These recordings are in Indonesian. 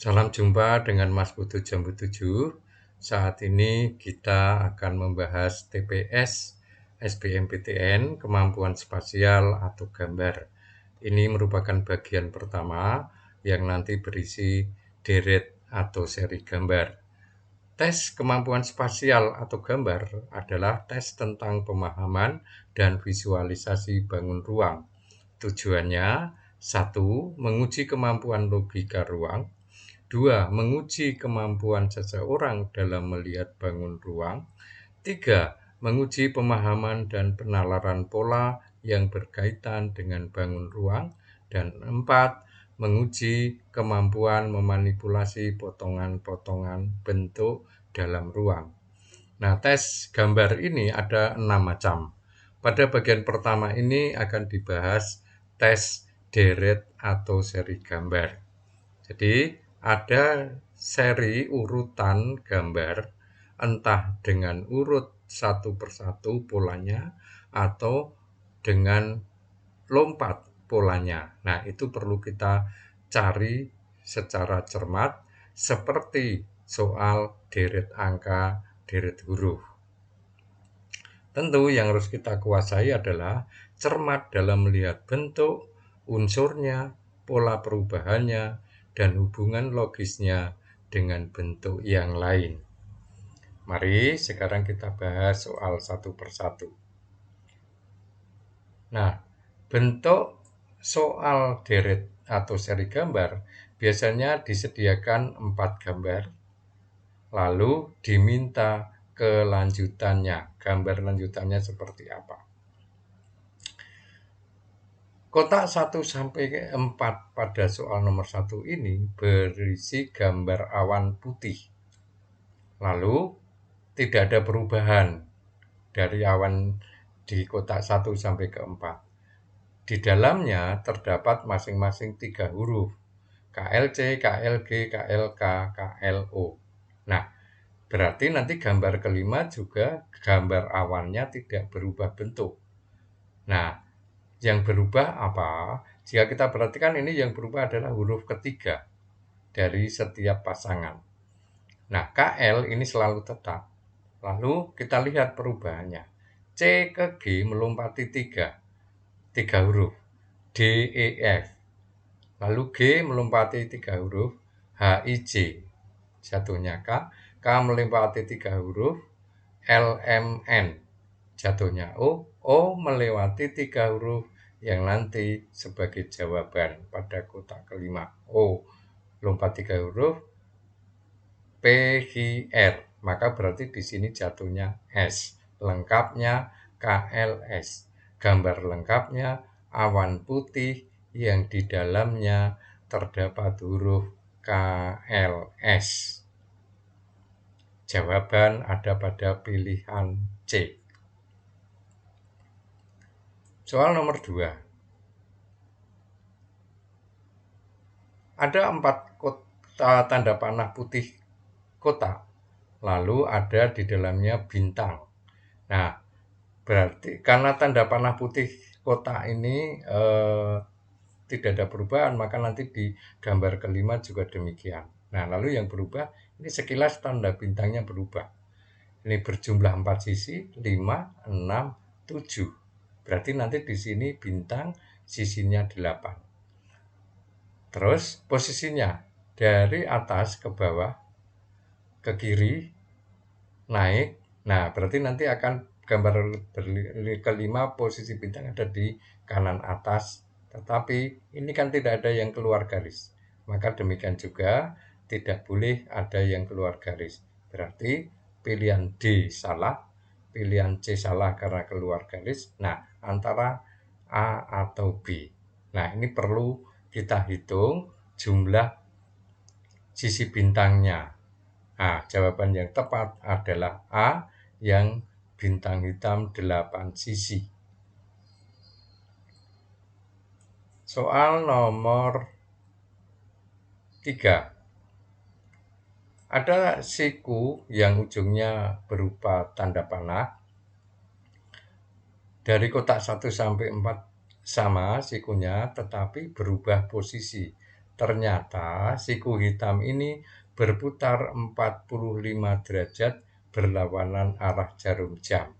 Salam jumpa dengan Mas Putu Jambu 7. Saat ini kita akan membahas TPS SBMPTN Kemampuan Spasial atau Gambar. Ini merupakan bagian pertama yang nanti berisi deret atau seri gambar. Tes kemampuan spasial atau gambar adalah tes tentang pemahaman dan visualisasi bangun ruang. Tujuannya, 1. Menguji kemampuan logika ruang. 2. Menguji kemampuan seseorang dalam melihat bangun ruang. 3. Menguji pemahaman dan penalaran pola yang berkaitan dengan bangun ruang. Dan 4. Menguji kemampuan memanipulasi potongan-potongan bentuk dalam ruang. Nah, tes gambar ini ada 6 macam. Pada bagian pertama ini akan dibahas tes deret atau seri gambar. Jadi, ada seri urutan gambar, entah dengan urut satu persatu polanya, atau dengan lompat polanya. Nah, itu perlu kita cari secara cermat, seperti soal deret angka, deret huruf. Tentu yang harus kita kuasai adalah cermat dalam melihat bentuk, unsurnya, pola perubahannya, dan hubungan logisnya dengan bentuk yang lain. Mari sekarang kita bahas soal satu persatu. Nah, bentuk soal deret atau seri gambar biasanya disediakan 4 gambar, lalu diminta kelanjutannya, gambar lanjutannya seperti apa. Kotak 1-4 pada soal nomor 1 ini berisi gambar awan putih. Lalu tidak ada perubahan dari awan di kotak 1-4. Di dalamnya terdapat masing-masing 3 huruf, KLC, KLG, KLK, KLO. Nah, berarti nanti gambar kelima juga gambar awannya tidak berubah bentuk. Nah, yang berubah apa? Jika kita perhatikan ini yang berubah adalah huruf ketiga dari setiap pasangan. Nah, KL ini selalu tetap. Lalu kita lihat perubahannya. C ke G melompati 3 huruf. D, E, F. Lalu G melompati 3 huruf. H, I, J. Jatuhnya K. K melompati 3 huruf. L, M, N. Jatuhnya O. O melewati 3 huruf yang nanti sebagai jawaban pada kotak kelima. O lompat 3 huruf. P, Q, R. Maka berarti di sini jatuhnya S. Lengkapnya KLS. Gambar lengkapnya awan putih yang di dalamnya terdapat huruf KLS. Jawaban ada pada pilihan C. Soal nomor 2. Ada 4 tanda panah putih kotak, lalu ada di dalamnya bintang. Nah, berarti karena tanda panah putih kotak ini tidak ada perubahan, maka nanti di gambar kelima juga demikian. Nah, lalu yang berubah, ini sekilas tanda bintangnya berubah. Ini berjumlah 4 sisi, 5, 6, 7. Berarti nanti di sini bintang sisinya 8. Terus posisinya dari atas ke bawah, ke kiri, naik. Nah, berarti nanti akan gambar kelima posisi bintang ada di kanan atas. Tetapi ini kan tidak ada yang keluar garis. Maka demikian juga tidak boleh ada yang keluar garis. Berarti pilihan D salah, pilihan C salah karena keluar garis. Nah, antara A atau B. Nah, ini perlu kita hitung jumlah sisi bintangnya. Nah, jawaban yang tepat adalah A yang bintang hitam 8 sisi. Soal nomor 3. Ada siku yang ujungnya berupa tanda panah. Dari kotak 1-4 sama sikunya, tetapi berubah posisi. ternyata siku hitam ini berputar 45 derajat berlawanan arah jarum jam.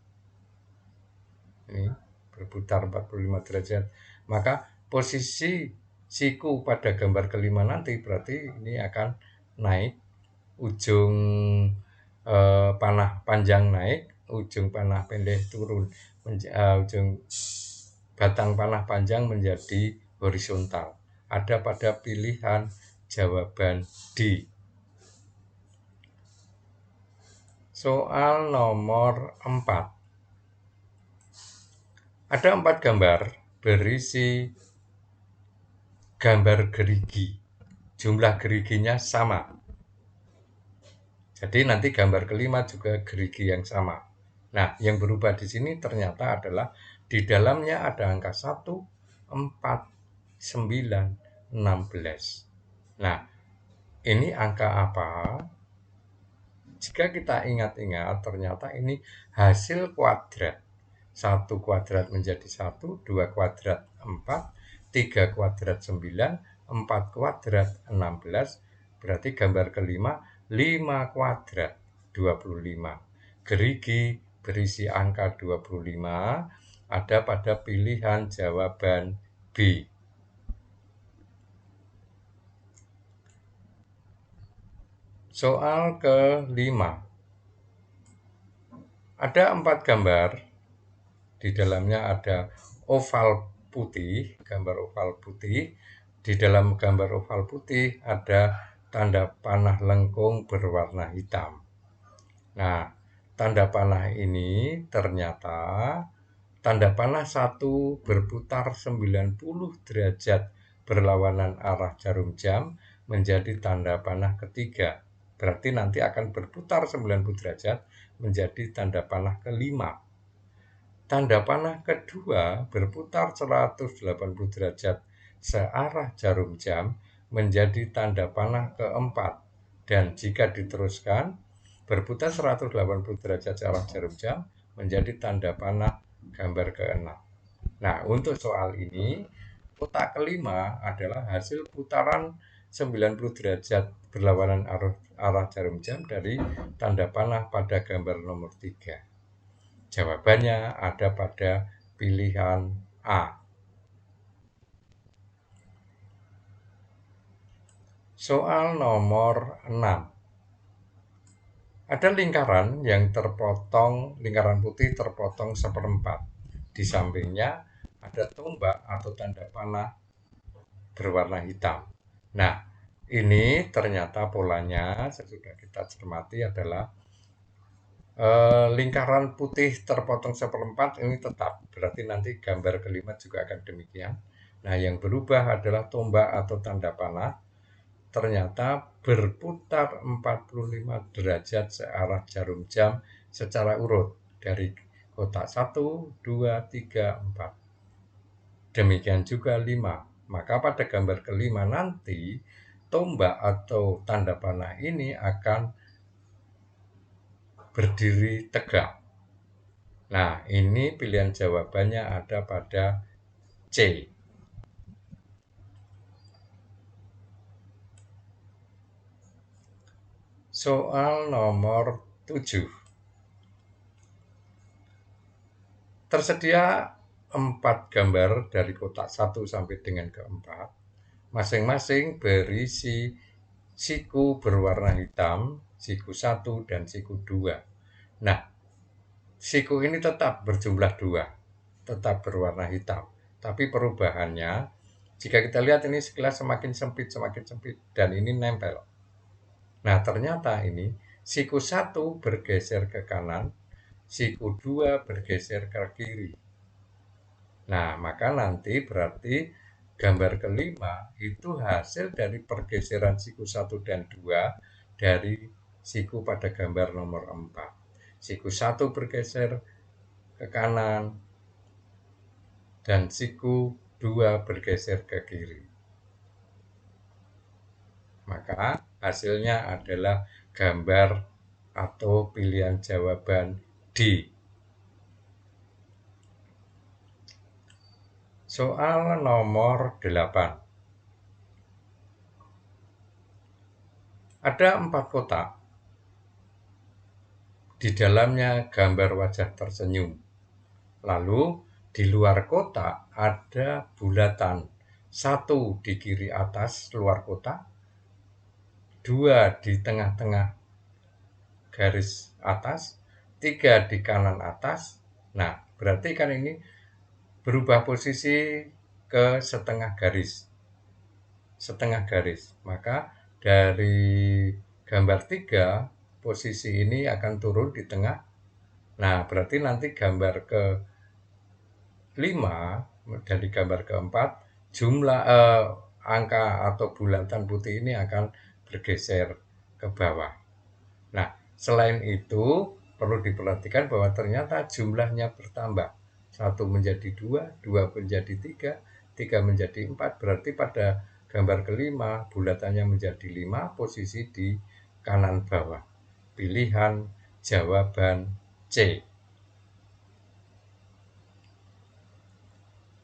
Ini berputar 45 derajat. Maka posisi siku pada gambar kelima nanti berarti ini akan naik, ujung panah panjang naik, ujung panah pendek turun, ujung batang panah panjang menjadi horizontal. Ada pada pilihan jawaban D. Soal nomor 4. Ada 4 gambar berisi gambar gerigi. Jumlah geriginya sama. Jadi nanti gambar kelima juga gerigi yang sama. Nah, yang berubah di sini ternyata adalah di dalamnya ada angka 1, 4, 9, 16. Nah, ini angka apa? Jika kita ingat-ingat, ternyata ini hasil kuadrat. 1 kuadrat menjadi 1, 2 kuadrat 4, 3 kuadrat 9, 4 kuadrat 16, berarti gambar kelima 5 kuadrat 25. Gerigi berisi angka 25 ada pada pilihan jawaban B. Soal kelima. Ada 4 gambar. Di dalamnya ada oval putih, gambar oval putih. Di dalam gambar oval putih ada tanda panah lengkung berwarna hitam. Nah, tanda panah ini ternyata tanda panah 1 berputar 90 derajat berlawanan arah jarum jam menjadi tanda panah ketiga. Berarti nanti akan berputar 90 derajat menjadi tanda panah kelima. Tanda panah kedua berputar 180 derajat searah jarum jam menjadi tanda panah keempat. Dan jika diteruskan, berputar 180 derajat searah jarum jam menjadi tanda panah gambar ke-6. Nah, untuk soal ini, kotak kelima adalah hasil putaran 90 derajat berlawanan arah jarum jam dari tanda panah pada gambar nomor 3. Jawabannya ada pada pilihan A. Soal nomor 6. Ada lingkaran yang terpotong, lingkaran putih terpotong seperempat. Di sampingnya ada tombak atau tanda panah berwarna hitam. Nah, ini ternyata polanya sesudah kita cermati adalah lingkaran putih terpotong seperempat ini tetap, berarti nanti gambar kelima juga akan demikian. Nah, yang berubah adalah tombak atau tanda panah ternyata berputar 45 derajat searah jarum jam secara urut dari kotak 1, 2, 3, 4. Demikian juga 5. Maka pada gambar kelima nanti tombak atau tanda panah ini akan berdiri tegak. Nah, ini pilihan jawabannya ada pada C. Soal nomor 7. Tersedia 4 gambar dari kotak 1 sampai dengan ke-4. Masing-masing berisi siku berwarna hitam, siku 1 dan siku 2. Nah, siku ini tetap berjumlah 2, tetap berwarna hitam. Tapi perubahannya, jika kita lihat ini sekilas semakin sempit, dan ini nempel. Nah, ternyata ini siku 1 bergeser ke kanan, siku 2 bergeser ke kiri. Nah, maka nanti berarti gambar kelima itu hasil dari pergeseran siku 1 dan 2 dari siku pada gambar nomor 4. Siku 1 bergeser ke kanan dan siku 2 bergeser ke kiri. Maka hasilnya adalah gambar atau pilihan jawaban D. Soal nomor 8. Ada 4 kotak, di dalamnya gambar wajah tersenyum. Lalu di luar kotak ada bulatan, 1 di kiri atas luar kotak, 2 di tengah-tengah garis atas, 3 di kanan atas. Nah, berarti kan ini berubah posisi ke setengah garis. Maka dari gambar 3, posisi ini akan turun di tengah. Nah, berarti nanti gambar ke 5 dari gambar keempat, jumlah angka atau bulatan putih ini akan bergeser ke bawah. Nah, selain itu perlu diperhatikan bahwa ternyata jumlahnya bertambah. 1 menjadi 2, 2 menjadi 3, 3 menjadi 4. Berarti pada gambar kelima bulatannya menjadi 5, posisi di kanan bawah. Pilihan jawaban C.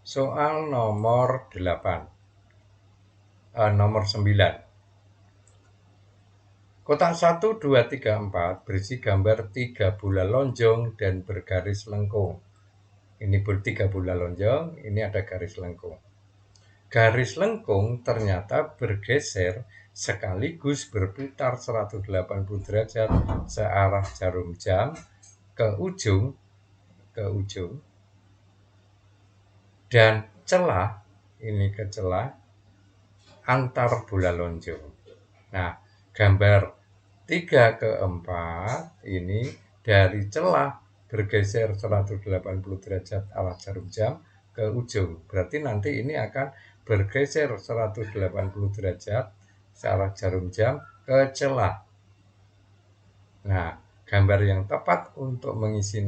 Soal nomor 9. Kotak 1, 2, 3, 4 berisi gambar 3 bola lonjong dan bergaris lengkung. Ini 3 bola lonjong, ini ada garis lengkung. Garis lengkung ternyata bergeser sekaligus berputar 180 derajat searah jarum jam ke ujung dan celah, ini ke celah antar bola lonjong. Nah, gambar 3 ke 4 ini dari celah bergeser 180 derajat arah jarum jam ke ujung. Berarti nanti ini akan bergeser 180 derajat searah jarum jam ke celah. Nah, gambar yang tepat untuk mengisi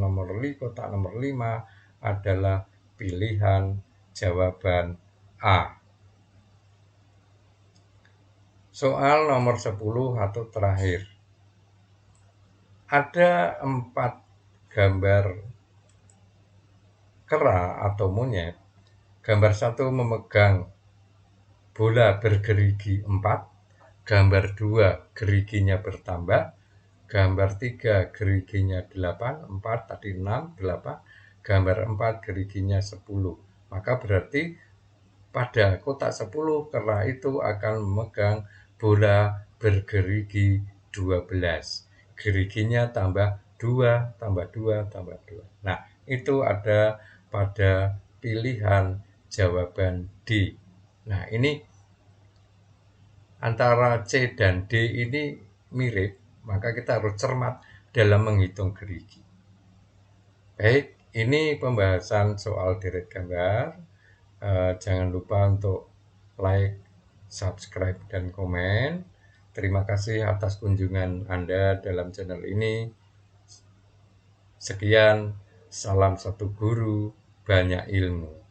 kotak nomor 5 adalah pilihan jawaban A. Soal nomor 10 atau terakhir. Ada 4 gambar kera atau monyet. Gambar 1 memegang bola bergerigi 4, gambar 2 geriginya bertambah, gambar 3 geriginya 8, 4 tadi 6, 8, gambar 4 geriginya 10. Maka berarti pada kotak 10 kera itu akan memegang bola bergerigi 12. Geriginya tambah 2, tambah 2, tambah 2. Nah, itu ada pada pilihan jawaban D. Nah, ini antara C dan D ini mirip, maka kita harus cermat dalam menghitung gerigi. Baik, ini pembahasan soal deret gambar. Jangan lupa untuk like, subscribe, dan komen. Terima kasih atas kunjungan Anda dalam channel ini. Sekian, salam satu guru, banyak ilmu.